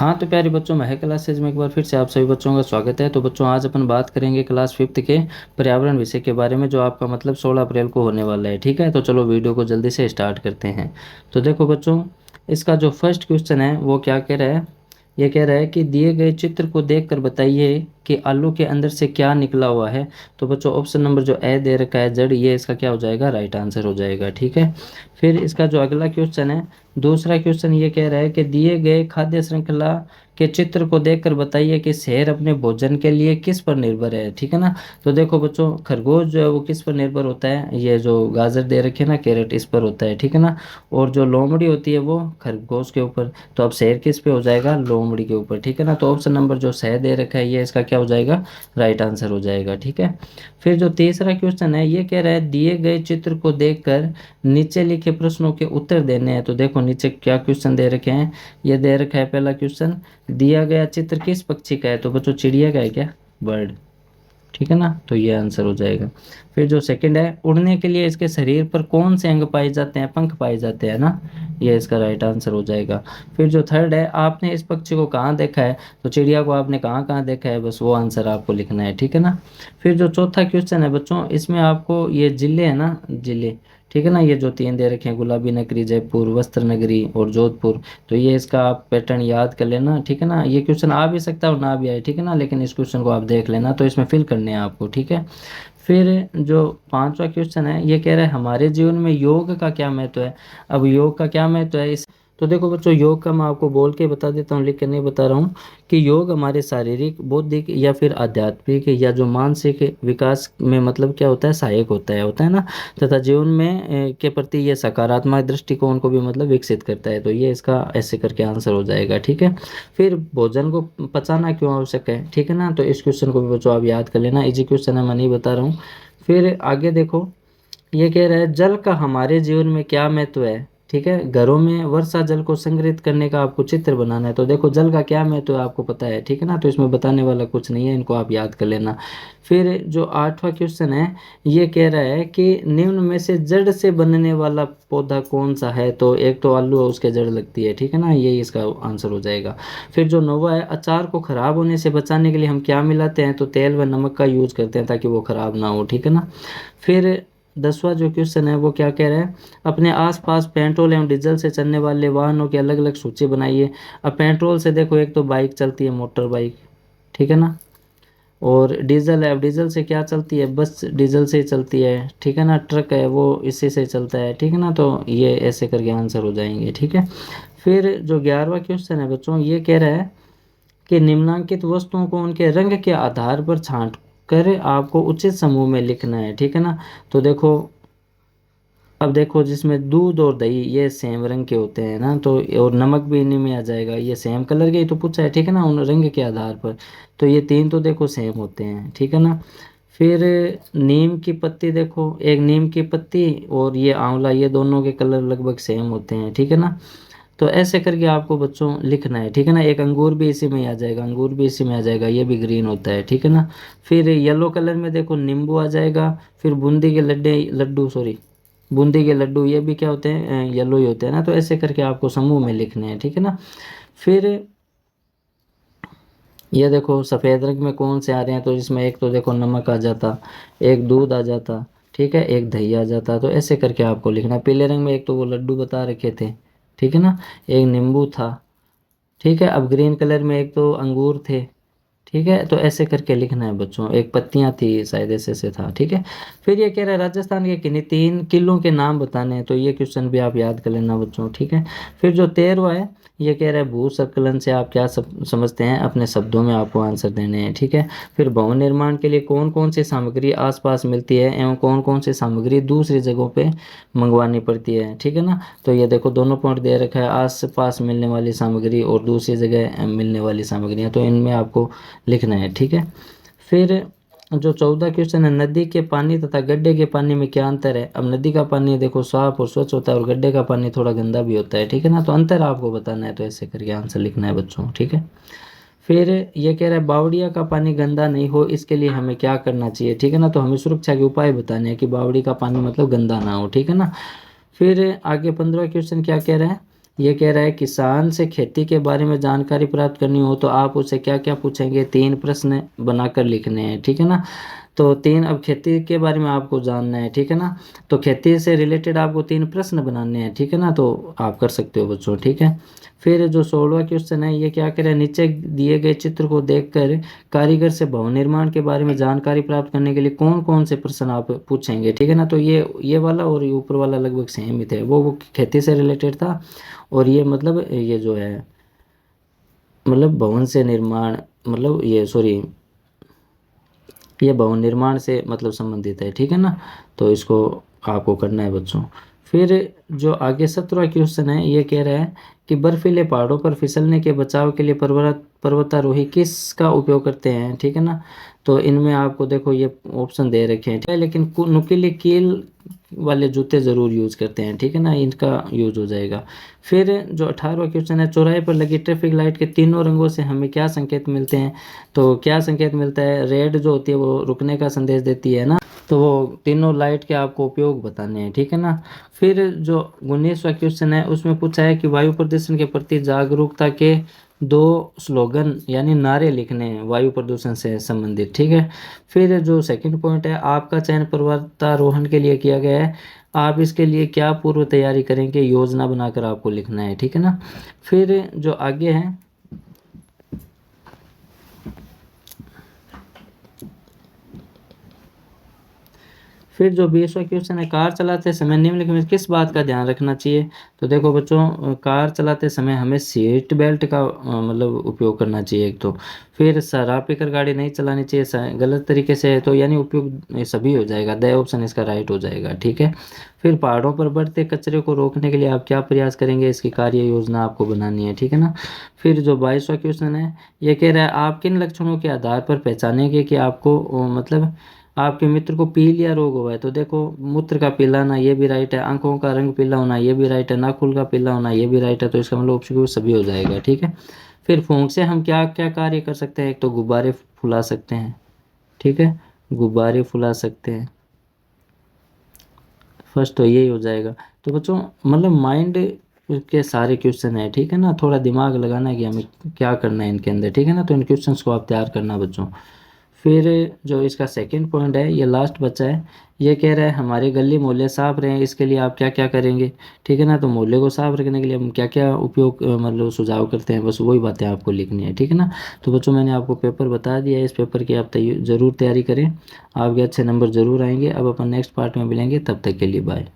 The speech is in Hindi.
हाँ तो प्यारे बच्चों, महक क्लासेज में एक बार फिर से आप सभी बच्चों का स्वागत है। तो बच्चों, आज अपन बात करेंगे क्लास 5th के पर्यावरण विषय के बारे में, जो आपका मतलब 16 अप्रैल को होने वाला है। ठीक है, तो चलो वीडियो को जल्दी से स्टार्ट करते हैं। तो देखो बच्चों, इसका जो फर्स्ट क्वेश्चन है वो क्या कह रहा है। ये कह रहा है कि दिए गए चित्र को देखकर बताइए कि आलू के अंदर से क्या निकला हुआ है। तो बच्चों, ऑप्शन नंबर जो ए दे रखा है जड़, ये इसका क्या हो जाएगा, राइट आंसर हो जाएगा। ठीक है, फिर इसका जो अगला क्वेश्चन है, दूसरा क्वेश्चन ये कह रहा है कि दिए गए खाद्य श्रृंखला के चित्र को देखकर बताइए कि शेर अपने भोजन के लिए किस पर निर्भर है। ठीक है ना। तो देखो बच्चों, खरगोश जो है वो किस पर निर्भर होता है, ये जो गाजर दे रखे है ना, कैरेट, इस पर होता है। ठीक है ना। और जो लोमड़ी होती है वो खरगोश के ऊपर। तो अब शेर किस पे हो जाएगा, लोमड़ी के ऊपर। ठीक है ना। तो ऑप्शन नंबर जो सह दे रखा है ये इसका क्या हो जाएगा, राइट आंसर हो जाएगा। ठीक है, फिर जो तीसरा क्वेश्चन है ये कह रहा है दिए गए चित्र को देखकर नीचे लिखे प्रश्नों के उत्तर देने हैं। तो देखो नीचे क्या क्वेश्चन दे रखे हैं। ये दे रखा है पहला क्वेश्चन, दिया गया चित्र किस पक्षी का है। तो बच्चों, चिड़िया का है क्या, बर्ड। ठीक है ना, तो ये आंसर हो जाएगा। फिर जो सेकंड है, उड़ने के लिए इसके शरीर पर कौन से अंग पाए जाते हैं, पंख पाए जाते हैं ना, ये इसका राइट आंसर हो जाएगा। फिर जो थर्ड है, आपने इस पक्षी को कहाँ देखा है। तो चिड़िया को आपने कहाँ कहाँ देखा है, बस वो आंसर आपको लिखना है। ठीक है ना। फिर जो चौथा क्वेश्चन है बच्चों, इसमें आपको ये जिले है ना, जिले, ठीक है ना, ये जो तीन दे रखे हैं, गुलाबी नगरी, जयपुर, वस्त्र नगरी और जोधपुर। तो ये इसका आप पैटर्न याद कर लेना। ठीक है ना, ये क्वेश्चन आ भी सकता है और ना भी आए। ठीक है ना, लेकिन इस क्वेश्चन को आप देख लेना, तो इसमें फिल करने हैं आपको। ठीक है, फिर जो पांचवा क्वेश्चन है ये कह रहा है हमारे जीवन में योग का क्या महत्व है। अब योग का क्या महत्व है इस, तो देखो बच्चों, योग का मैं आपको बोल के बता देता हूँ, लिख कर नहीं बता रहा हूँ। कि योग हमारे शारीरिक, बौद्धिक या फिर आध्यात्मिक या जो मानसिक विकास में मतलब क्या होता है, सहायक होता है ना। तथा जीवन में के प्रति ये सकारात्मक दृष्टिकोण को भी मतलब विकसित करता है। तो ये इसका ऐसे करके आंसर हो जाएगा। ठीक है, फिर भोजन को पचाना क्यों आवश्यक है। ठीक है ना, तो इस क्वेश्चन को भी बच्चों आप याद कर लेना, इजी क्वेश्चन है, मैं नहीं बता रहा हूँ। फिर आगे देखो, ये कह रहा है जल का हमारे जीवन में क्या महत्व है। ठीक है, घरों में वर्षा जल को संग्रहित करने का आपको चित्र बनाना है। तो देखो जल का क्या महत्व है आपको पता है। ठीक है ना, तो इसमें बताने वाला कुछ नहीं है, इनको आप याद कर लेना। फिर जो आठवां क्वेश्चन है ये कह रहा है कि निम्न में से जड़ से बनने वाला पौधा कौन सा है। तो एक तो आलू है, उसके जड़ लगती है। ठीक है ना, यही इसका आंसर हो जाएगा। फिर जो नौवा है, अचार को खराब होने से बचाने के लिए हम क्या मिलाते हैं। तो तेल व नमक का यूज करते हैं ताकि वो खराब ना हो। ठीक है ना। फिर 10वां जो क्वेश्चन है वो क्या कह रहा है, अपने आसपास पेट्रोल एवं डीजल से चलने वाले वाहनों की अलग अलग सूची बनाइए। अब पेट्रोल से देखो, एक तो बाइक चलती है, मोटर बाइक। ठीक है ना। और डीजल है, अब डीजल से क्या चलती है, बस डीजल से ही चलती है। ठीक है ना, ट्रक है वो इसी से चलता है। ठीक है ना, तो ये ऐसे करके आंसर हो जाएंगे। ठीक है, फिर जो 11वां क्वेश्चन है बच्चों, ये कह रहा है कि निम्नलिखित वस्तुओं को उनके रंग के आधार पर छांट कर आपको उचित समूह में लिखना है। ठीक है ना। तो देखो, अब देखो जिसमें दूध और दही ये सेम रंग के होते हैं ना, तो और नमक भी इन्हीं में आ जाएगा, ये सेम कलर के ही तो पूछा है। ठीक है ना, उन रंग के आधार पर। तो ये तीन तो देखो सेम होते हैं। ठीक है ना। फिर नीम की पत्ती, देखो एक नीम की पत्ती और ये आंवला, ये दोनों के कलर लगभग सेम होते हैं। ठीक है ना। तो ऐसे करके आपको बच्चों लिखना है। ठीक है ना, एक अंगूर भी इसी में आ जाएगा, अंगूर भी इसी में आ जाएगा, ये भी ग्रीन होता है। ठीक है ना। फिर येलो कलर में देखो नींबू आ जाएगा। फिर बूंदी के लड्डू सॉरी, बूंदी के लड्डू, ये भी क्या होते हैं, येलो ही होते हैं ना। तो ऐसे करके आपको समूह में लिखने हैं। ठीक है ना। फिर ये देखो सफ़ेद रंग में कौन से आ रहे हैं, तो इसमें एक तो देखो नमक आ जाता, एक दूध आ जाता, ठीक है, एक दही आ जाता। तो ऐसे करके आपको लिखना है। पीले रंग में एक तो वो लड्डू बता रखे थे, ठीक है ना, एक नींबू था, ठीक है। अब ग्रीन कलर में एक तो अंगूर थे, ठीक है। तो ऐसे करके लिखना है बच्चों, एक पत्तियां थी शायद, ऐसे से था। ठीक है, फिर ये कह रहा है राजस्थान के किन्हीं 3 किलों के नाम बताने हैं। तो ये क्वेश्चन भी आप याद कर लेना बच्चों। ठीक है, फिर जो 13वां है ये कह रहा है भू संकलन से आप क्या समझते हैं, अपने शब्दों में आपको आंसर देने हैं। ठीक है, फिर भवन निर्माण के लिए कौन कौन सी सामग्री आसपास मिलती है एवं कौन कौन सी सामग्री दूसरी जगहों पे मंगवानी पड़ती है। ठीक है ना, तो ये देखो दोनों पॉइंट दे रखा है, आस पास मिलने वाली सामग्री और दूसरी जगह मिलने वाली सामग्रियाँ, तो इनमें आपको लिखना है। ठीक है, फिर जो 14 क्वेश्चन है, नदी के पानी तथा गड्ढे के पानी में क्या अंतर है। अब नदी का पानी देखो साफ और स्वच्छ होता है और गड्ढे का पानी थोड़ा गंदा भी होता है। ठीक है ना, तो अंतर आपको बताना है, तो ऐसे करके आंसर लिखना है बच्चों। ठीक है, फिर ये कह रहा है बावड़िया का पानी गंदा नहीं हो इसके लिए हमें क्या करना चाहिए। ठीक है ना, तो हमें सुरक्षा के उपाय बताने हैं कि बावड़ी का पानी मतलब गंदा ना हो। ठीक है ना। फिर आगे 15वां क्वेश्चन क्या कह रहा है, ये कह रहा है किसान से खेती के बारे में जानकारी प्राप्त करनी हो तो आप उससे क्या क्या पूछेंगे, 3 प्रश्न बनाकर लिखने हैं, ठीक है ना। तो 3, अब खेती के बारे में आपको जानना है, ठीक है ना। तो खेती से रिलेटेड आपको 3 प्रश्न बनाने हैं, ठीक है ना। तो आप कर सकते हो बच्चों, ठीक है। फिर जो 16वां क्वेश्चन है ये क्या करे, नीचे दिए गए चित्र को देखकर कारीगर से भवन निर्माण के बारे में जानकारी प्राप्त करने के लिए कौन कौन से प्रश्न आप पूछेंगे, ठीक है ना। तो ये वाला और ये ऊपर वाला लगभग सेम ही थे, वो खेती से रिलेटेड था। और ये मतलब ये जो है मतलब भवन से निर्माण, मतलब ये सॉरी ये भवन निर्माण से मतलब संबंधित है, ठीक है ना। तो इसको आपको करना है बच्चों। फिर जो आगे 17वां क्वेश्चन है ये कह रहा है कि बर्फीले पहाड़ों पर फिसलने के बचाव के लिए पर्वतारोही किसका उपयोग करते हैं, ठीक है ना। तो इनमें आपको देखो ये ऑप्शन दे रखे हैं, ठीक है, लेकिन नुकीले कील वाले जूते ज़रूर यूज़ करते हैं, ठीक है ना, इनका यूज हो जाएगा। फिर जो 18वां क्वेश्चन है, चौराहे पर लगी ट्रैफिक लाइट के तीनों रंगों से हमें क्या संकेत मिलते हैं। तो क्या संकेत मिलता है, रेड जो होती है वो रुकने का संदेश देती है ना। तो वो तीनों लाइट के आपको उपयोग बताने हैं, ठीक है ना। फिर जो 19वां क्वेश्चन है उसमें पूछा है कि वायु प्रदूषण के प्रति जागरूकता के 2 स्लोगन यानी नारे लिखने हैं वायु प्रदूषण से संबंधित, ठीक है। फिर जो सेकंड पॉइंट है, आपका चयन पर्वतारोहण के लिए किया गया है, आप इसके लिए क्या पूर्व तैयारी करेंगे, योजना बनाकर आपको लिखना है, ठीक है ना। फिर जो आगे है, फिर जो 20वां क्वेश्चन है, कार चलाते समय निम्नलिखित में किस बात का ध्यान रखना चाहिए। तो देखो बच्चों, कार चलाते समय हमें सीट बेल्ट का मतलब उपयोग करना चाहिए एक तो। फिर शराब पीकर गाड़ी नहीं चलानी चाहिए गलत तरीके से, तो यानी उपयोग ये सभी हो जाएगा, द ऑप्शन इसका राइट हो जाएगा, ठीक है। फिर पहाड़ों पर बढ़ते कचरे को रोकने के लिए आप क्या प्रयास करेंगे, इसकी कार्य योजना आपको बनानी है, ठीक है ना। फिर जो 22वां क्वेश्चन है ये कह रहा है आप किन लक्षणों के आधार पर पहचानेंगे कि आपको मतलब आपके मित्र को पीलिया रोग हुआ है। तो देखो, मूत्र का पीलाना ये भी राइट है, आंखों का रंग पीला होना ये भी राइट है, नाखून का पीला होना ये भी राइट है। तो इसका मतलब ऑप्शन सभी हो जाएगा, ठीक है। फिर फूंक से हम क्या क्या कार्य कर सकते हैं, एक तो गुब्बारे फुला सकते हैं, ठीक है, गुब्बारे फुला सकते हैं, फर्स्ट तो यही हो जाएगा। तो बच्चों मतलब माइंड के सारे क्वेश्चन है, ठीक है ना, थोड़ा दिमाग लगाना है कि हमें क्या करना है इनके अंदर, ठीक है ना। तो इन क्वेश्चंस को आप तैयार करना बच्चों। फिर जो इसका सेकंड पॉइंट है ये लास्ट बचा है, ये कह रहा है हमारे गली मोहल्ले साफ रहें, इसके लिए आप क्या क्या करेंगे, ठीक है ना। तो मोहल्ले को साफ रखने के लिए हम क्या क्या उपयोग मतलब सुझाव करते हैं, बस वही बातें आपको लिखनी है, ठीक है ना। तो बच्चों मैंने आपको पेपर बता दिया है, इस पेपर की आप ज़रूर तैयारी करें, आपके अच्छे नंबर ज़रूर आएंगे। अब अपन नेक्स्ट पार्ट में मिलेंगे, तब तक के लिए बाय।